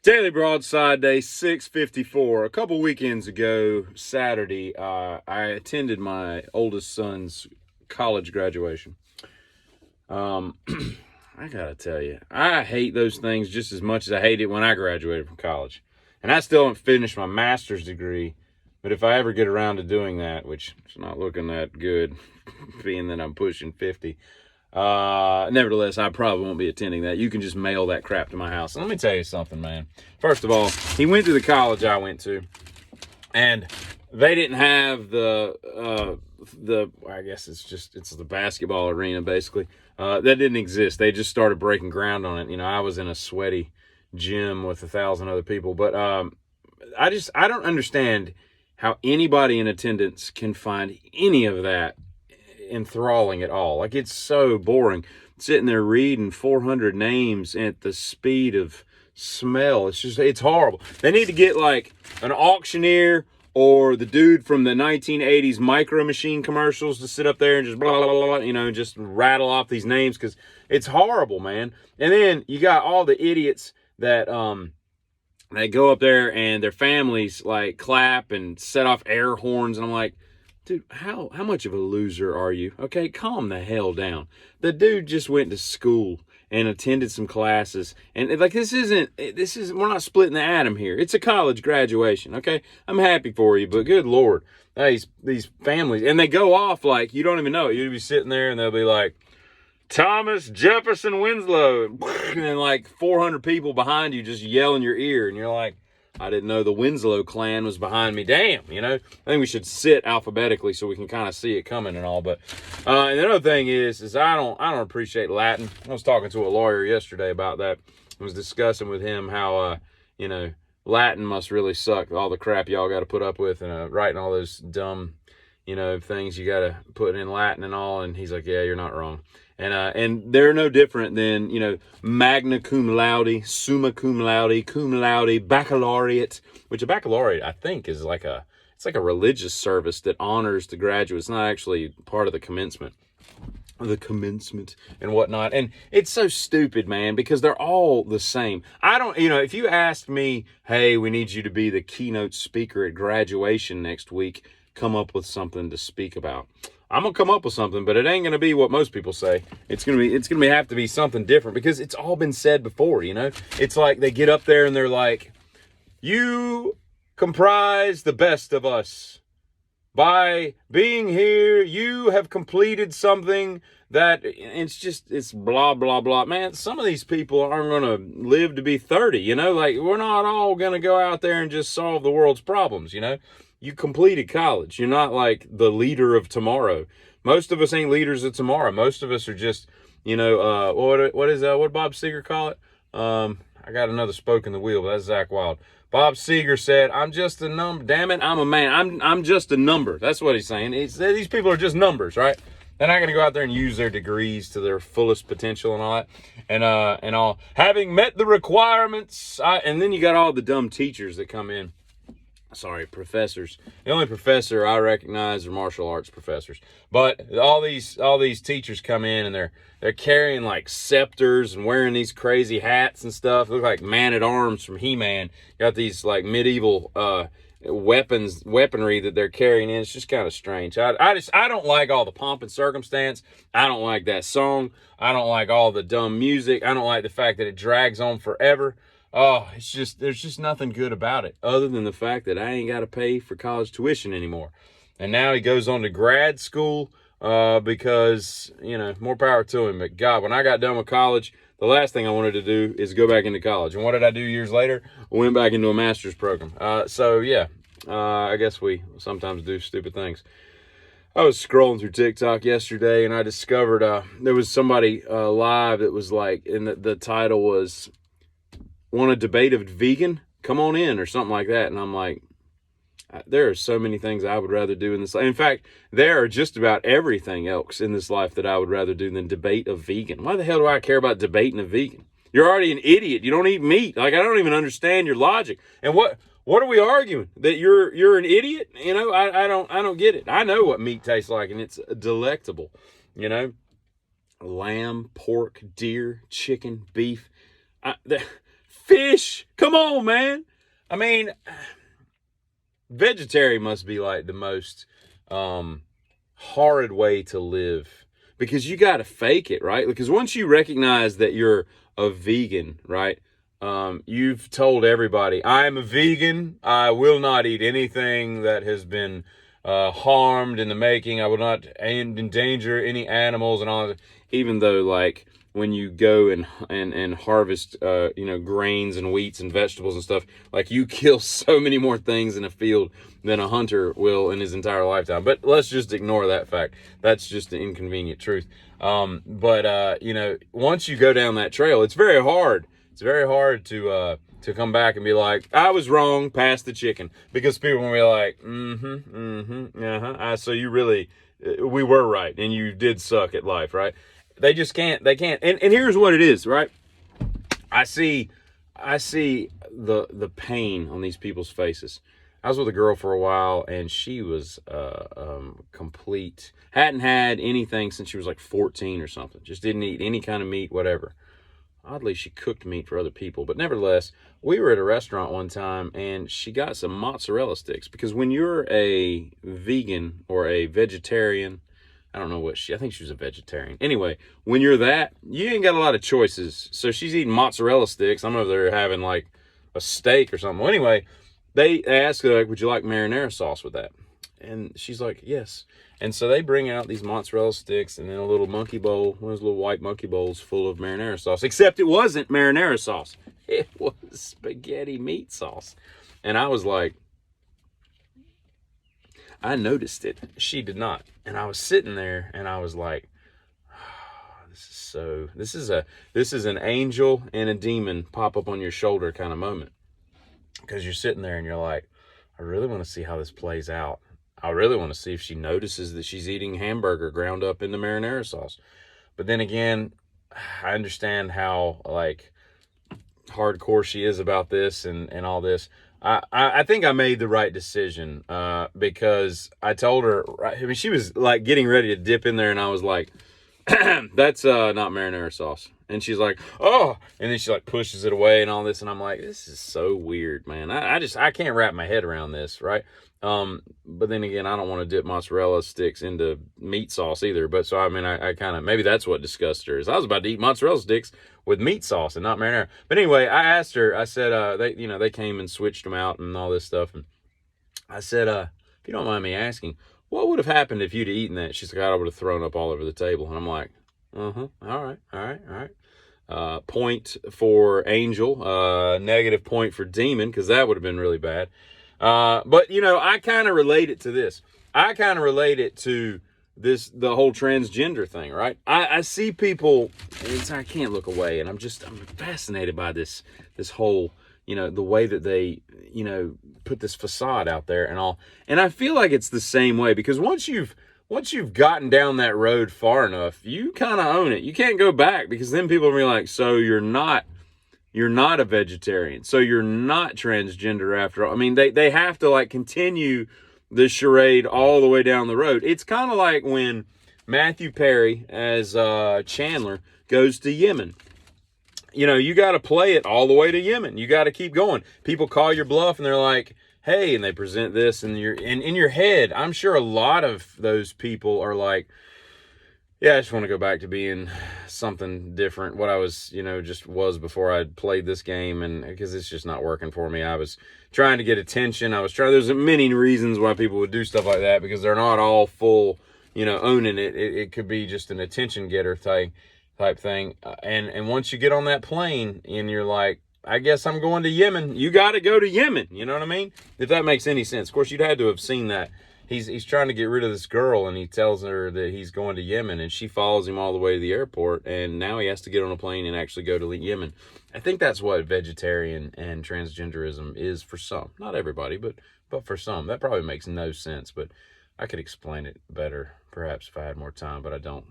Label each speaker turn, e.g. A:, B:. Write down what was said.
A: Daily Broadside Day 654. A couple weekends ago, Saturday, I attended my oldest son's college graduation. I gotta tell you, I hate those things just as much as I hated when I graduated from college. And I still haven't finished my master's degree, but if I ever get around to doing that, which is not looking that good, being that I'm pushing 50, nevertheless, I probably won't be attending that. You can just mail that crap to my house. And let me tell you something, man. First of all, he went to the college I went to, and they didn't have I guess it's the basketball arena, basically. That didn't exist. They just started breaking ground on it. You know, I was in a sweaty gym with 1,000 other people, but I don't understand how anybody in attendance can find any of that enthralling at all. Like, it's so boring sitting there reading 400 names at the speed of smell. It's horrible. They need to get like an auctioneer or the dude from the 1980s Micro Machine commercials to sit up there and just blah, blah, blah, blah, just rattle off these names, because it's horrible, man. And then you got all the idiots that they go up there and their families like clap and set off air horns, and I'm like, dude, how much of a loser are you? Okay, calm the hell down. The dude just went to school and attended some classes. And like, we're not splitting the atom here. It's a college graduation, okay? I'm happy for you, but good Lord. These families, and they go off like you don't even know it. You'll be sitting there and they'll be like, Thomas Jefferson Winslow. And then like 400 people behind you just yell in your ear. And you're like, I didn't know the Winslow clan was behind me. Damn, I think we should sit alphabetically so we can kind of see it coming and all. But and the other thing is I don't appreciate Latin. I was talking to a lawyer yesterday about that. I was discussing with him how Latin must really suck. All the crap y'all got to put up with and writing all those dumb things you got to put in Latin and all. And he's like, yeah, you're not wrong. And they're no different than, magna cum laude, summa cum laude, baccalaureate, which a baccalaureate, I think, is like a religious service that honors the graduate. It's not actually part of the commencement and whatnot. And it's so stupid, man, because they're all the same. I don't, if you asked me, hey, we need you to be the keynote speaker at graduation next week, come up with something to speak about. I'm going to come up with something, but it ain't going to be what most people say. It's going to have to be something different, because it's all been said before, It's like they get up there and they're like, you comprise the best of us. By being here, you have completed something that it's blah, blah, blah. Man, some of these people aren't going to live to be 30, Like, we're not all going to go out there and just solve the world's problems, You completed college. You're not like the leader of tomorrow. Most of us ain't leaders of tomorrow. Most of us are just, what did Bob Seger call it? I got another spoke in the wheel, but that's Zach Wild. Bob Seger said, I'm just a number. Damn it, I'm a man. I'm just a number. That's what he's saying. These people are just numbers, right? They're not going to go out there and use their degrees to their fullest potential and all that. And all. Having met the requirements, and then you got all the dumb teachers that come in. Sorry, professors. The only professor I recognize are martial arts professors. But all these teachers come in and they're carrying like scepters and wearing these crazy hats and stuff. They look like man-at-arms from He-Man. Got these like medieval weaponry that they're carrying in. It's just kind of strange. I don't like all the pomp and circumstance. I don't like that song. I don't like all the dumb music. I don't like the fact that it drags on forever. Oh, there's just nothing good about it, other than the fact that I ain't got to pay for college tuition anymore. And now he goes on to grad school because, more power to him. But God, when I got done with college, the last thing I wanted to do is go back into college. And what did I do years later? I went back into a master's program. I guess we sometimes do stupid things. I was scrolling through TikTok yesterday and I discovered there was somebody live that was like, and the title was, want to debate a vegan? Come on in, or something like that. And I'm like, there are so many things I would rather do in this life. In fact, there are just about everything else in this life that I would rather do than debate a vegan. Why the hell do I care about debating a vegan? You're already an idiot. You don't eat meat. Like, I don't even understand your logic. And what are we arguing? That you're an idiot? I don't get it. I know what meat tastes like, and it's delectable. Lamb, pork, deer, chicken, beef. fish. Come on, man. I mean, vegetarian must be like the most horrid way to live, because you got to fake it, right? Because once you recognize that you're a vegan, right? You've told everybody, I'm a vegan. I will not eat anything that has been harmed in the making. I will not endanger any animals and all that. Even though, like, when you go and harvest, grains and wheats and vegetables and stuff, like, you kill so many more things in a field than a hunter will in his entire lifetime. But let's just ignore that fact. That's just the inconvenient truth. Once you go down that trail, it's very hard. It's very hard to come back and be like, I was wrong, pass the chicken. Because people will be like, so you really, we were right, and you did suck at life, right? They just can't, they can't. And here's what it is, right? I see the pain on these people's faces. I was with a girl for a while, and she was complete, hadn't had anything since she was like 14 or something. Just didn't eat any kind of meat, whatever. Oddly, she cooked meat for other people. But nevertheless, we were at a restaurant one time, and she got some mozzarella sticks. Because when you're a vegan or a vegetarian, I don't know I think she was a vegetarian. Anyway, when you're that, you ain't got a lot of choices. So she's eating mozzarella sticks. I'm over there having like a steak or something. Well, anyway, they asked her, like, would you like marinara sauce with that? And she's like, yes. And so they bring out these mozzarella sticks and then a little monkey bowl, one of those little white monkey bowls full of marinara sauce. Except it wasn't marinara sauce. It was spaghetti meat sauce. And I was like, I noticed it. She did not. And I was sitting there and I was like, this is an angel and a demon pop up on your shoulder kind of moment. Because you're sitting there and you're like, I really want to see how this plays out. I really want to see if she notices that she's eating hamburger ground up in the marinara sauce. But then again, I understand how, like, hardcore she is about this and all this. I think I made the right decision because I told her, I mean, she was like getting ready to dip in there, and I was like, that's not marinara sauce. And she's like, oh, and then she like pushes it away and all this. And I'm like, this is so weird, man. I can't wrap my head around this. Right. But then again, I don't want to dip mozzarella sticks into meat sauce either. But so, I mean, I kind of, maybe that's what disgusted her, is I was about to eat mozzarella sticks with meat sauce and not marinara. But anyway, I asked her, I said, they came and switched them out and all this stuff. And I said, if you don't mind me asking, what would have happened if you'd have eaten that? She's like, I would have thrown up all over the table. And I'm like, all right. Point for angel, negative point for demon, because that would have been really bad. But I kind of relate it to this. I kind of relate it to the whole transgender thing, right? I see people, and I can't look away, and I'm fascinated by this whole, the way that they, put this facade out there and all. And I feel like it's the same way, because once you've gotten down that road far enough, you kind of own it. You can't go back, because then people will be like, so you're not a vegetarian. So you're not transgender after all. I mean, they have to like continue the charade all the way down the road. It's kind of like when Matthew Perry as Chandler goes to Yemen. You got to play it all the way to Yemen. You got to keep going. People call your bluff and they're like, hey, and they present this, and in your head, I'm sure a lot of those people are like, yeah, I just want to go back to being something different, what I was, just was before I played this game, and because it's just not working for me. I was trying to get attention. There's many reasons why people would do stuff like that, because they're not all full, owning it. It could be just an attention getter type thing. And once you get on that plane and you're like, I guess I'm going to Yemen. You got to go to Yemen. You know what I mean? If that makes any sense. Of course, you'd had to have seen that. He's trying to get rid of this girl, and he tells her that he's going to Yemen, and she follows him all the way to the airport, and now he has to get on a plane and actually go to Yemen. I think that's what vegetarian and transgenderism is for some. Not everybody, but for some. That probably makes no sense, but I could explain it better perhaps if I had more time, but I don't.